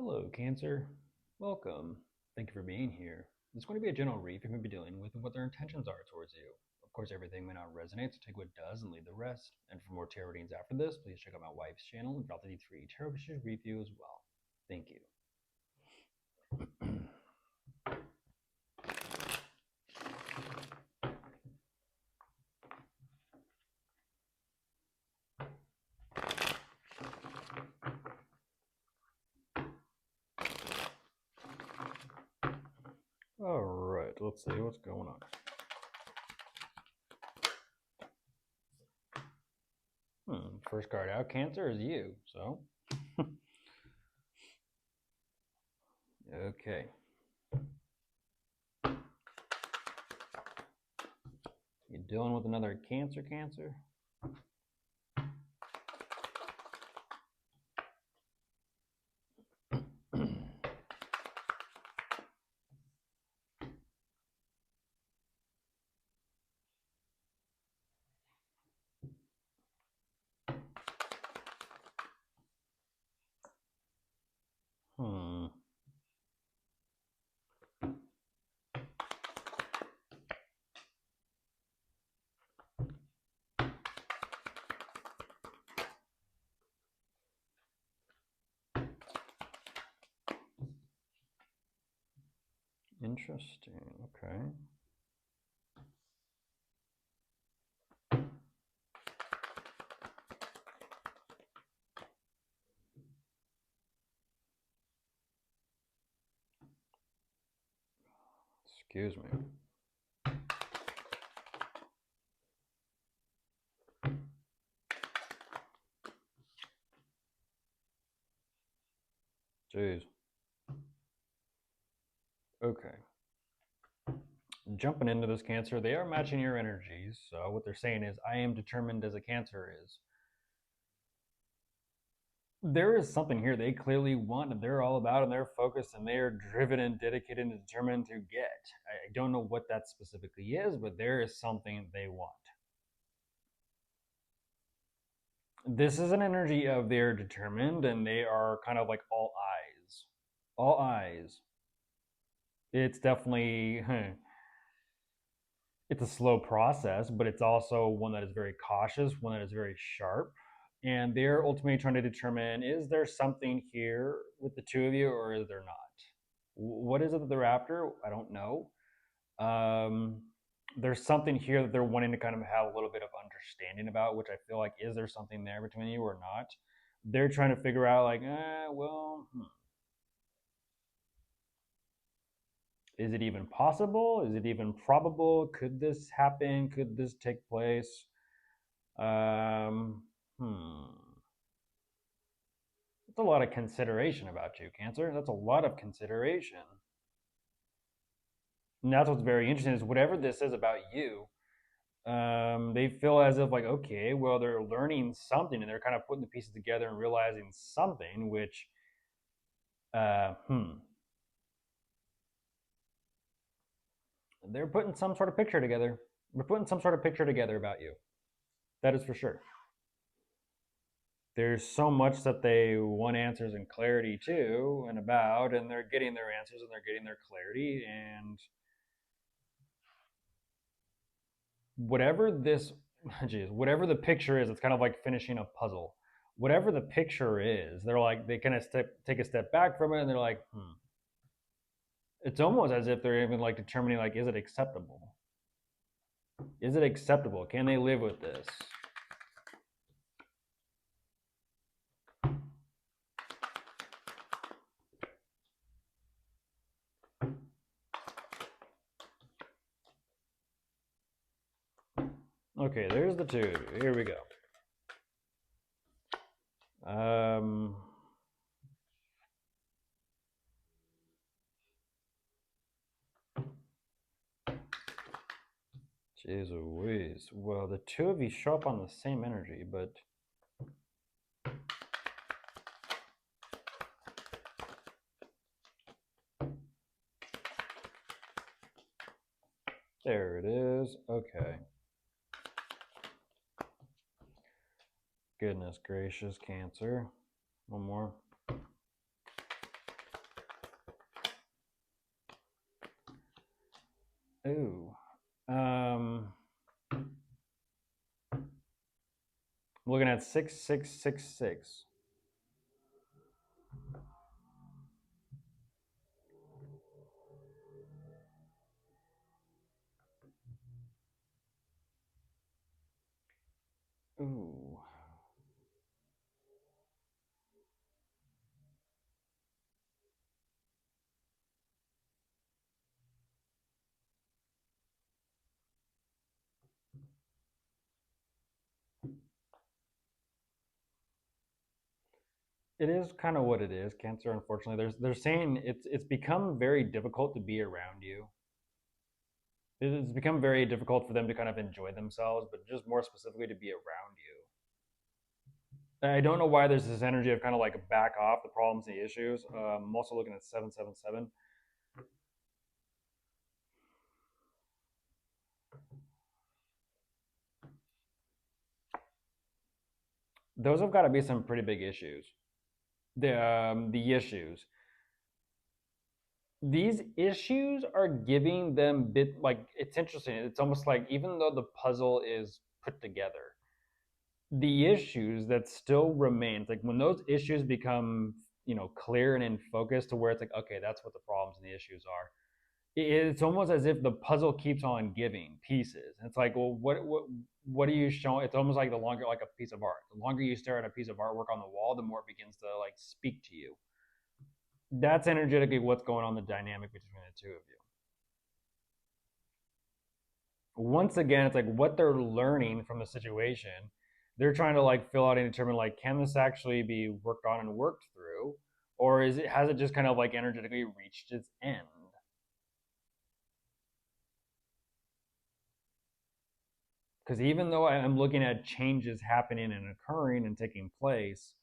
Hello, Cancer. Welcome. Thank you for being here. It's going to be a general read you're going to be dealing with and what their intentions are towards you. Of course, everything may not resonate, so take what does and leave the rest. And for more tarot readings after this, please check out my wife's channel and drop the D3 Tarot Issues review as well. Thank you. All right, let's see what's going on. First card out, Cancer, is you. So, okay. You dealing with another Cancer? Interesting. Okay. Excuse me. Jeez. Okay. Jumping into this, Cancer, they are matching your energies. So what they're saying is, I am determined as a Cancer is. There is something here they clearly want and they're all about and they're focused and they're driven and dedicated and determined to get. I don't know what that specifically is, but there is something they want. This is an energy of they're determined and they are kind of like all eyes. All eyes. It's definitely, it's a slow process, but it's also one that is very cautious, one that is very sharp. And they're ultimately trying to determine, is there something here with the two of you or is there not? What is it that they're after? I don't know. There's something here that they're wanting to kind of have a little bit of understanding about, which I feel like, is there something there between you or not? They're trying to figure out, like, is it even possible? Is it even probable? Could this happen? Could this take place? That's a lot of consideration about you, Cancer. That's a lot of consideration. And that's what's very interesting is whatever this is about you, they feel as if like, okay, well, they're learning something and they're kind of putting the pieces together and realizing something, which, they're putting some sort of picture together. They're putting some sort of picture together about you. That is for sure. There's so much that they want answers and clarity to and about, and they're getting their answers and they're getting their clarity. And whatever this, geez, whatever the picture is, it's kind of like finishing a puzzle. Whatever the picture is, they're like, they kind of take a step back from it and they're like, It's almost as if they're even like determining, like, is it acceptable? Is it acceptable? Can they live with this? Okay, there's the two. Here we go. Jeez Louise. Well, the two of you show up on the same energy, but there it is. Okay. Goodness gracious, Cancer. One more. Ooh. Looking at 6666. Ooh. It is kind of what it is, Cancer. Unfortunately, they're saying it's become very difficult to be around you. It's become very difficult for them to kind of enjoy themselves, but just more specifically to be around you. I don't know why there's this energy of kind of like back off the problems and the issues. I'm also looking at 777. Those have got to be some pretty big issues. The issues. These issues are giving them bit like it's interesting. It's almost like even though the puzzle is put together, the issues that still remains like when those issues become clear and in focus to where it's like okay that's what the problems and the issues are, it's almost as if the puzzle keeps on giving pieces. And it's like, well, what are you showing? It's almost like the longer, like a piece of art. The longer you stare at a piece of artwork on the wall, the more it begins to like speak to you. That's energetically what's going on, the dynamic between the two of you. Once again, it's like what they're learning from the situation. They're trying to like fill out and determine like, can this actually be worked on and worked through, or is it has it just kind of like energetically reached its end? Because even though I'm looking at changes happening and occurring and taking place,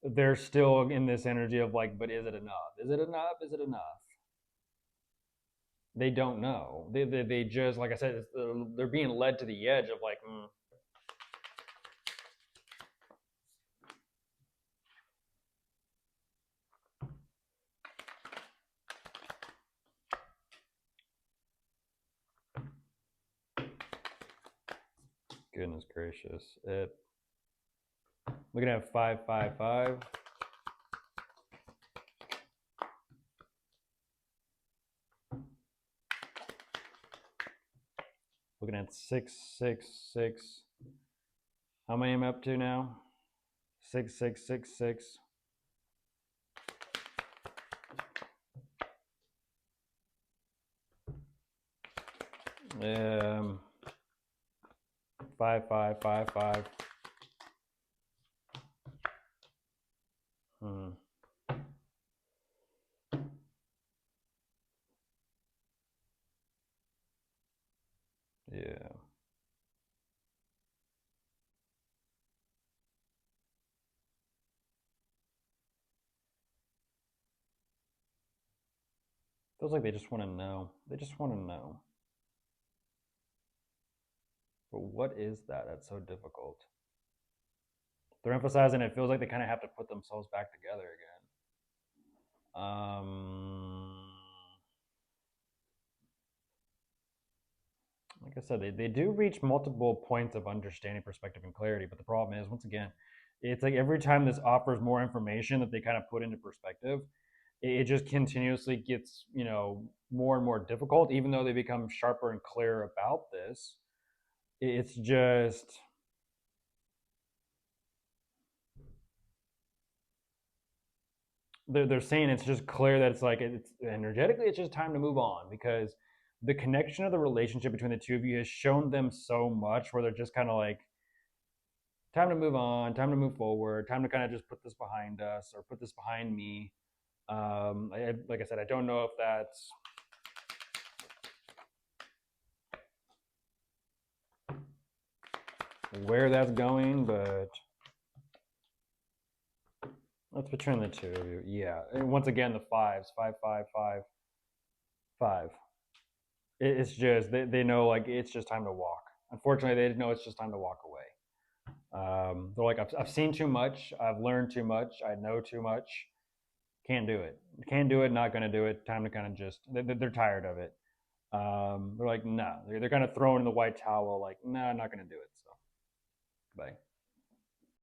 they're still in this energy of like, but is it enough? Is it enough? Is it enough? They don't know. They just, like I said, they're being led to the edge of like, goodness gracious. Looking at 555. Looking at 666. How many am I up to now? 6666. Um, 5555. Hmm. Yeah. Feels like they just want to know. They just want to know. But what is that that's so difficult? They're emphasizing it feels like they kind of have to put themselves back together again. Like I said, they do reach multiple points of understanding, perspective, and clarity. But the problem is, once again, it's like every time this offers more information that they kind of put into perspective, it just continuously gets, more and more difficult, even though they become sharper and clearer about this. It's just they're saying it's just clear that it's like it's energetically it's just time to move on because the connection of the relationship between the two of you has shown them so much where they're just kind of like time to move on, time to move forward, time to kind of just put this behind us or put this behind me. Like I said, I don't know if that's where that's going, but let's between the two of you. Yeah, and once again, the fives, 5 5 5 5. It's just they know like it's just time to walk. Unfortunately, they know it's just time to walk away. They're like, I've seen too much, I've learned too much, I know too much. Can't do it. Can't do it. Not going to do it. Time to kind of just they're tired of it. They're like, no, they're kind of throwing in the white towel, like, no, I'm not going to do it. So, bye.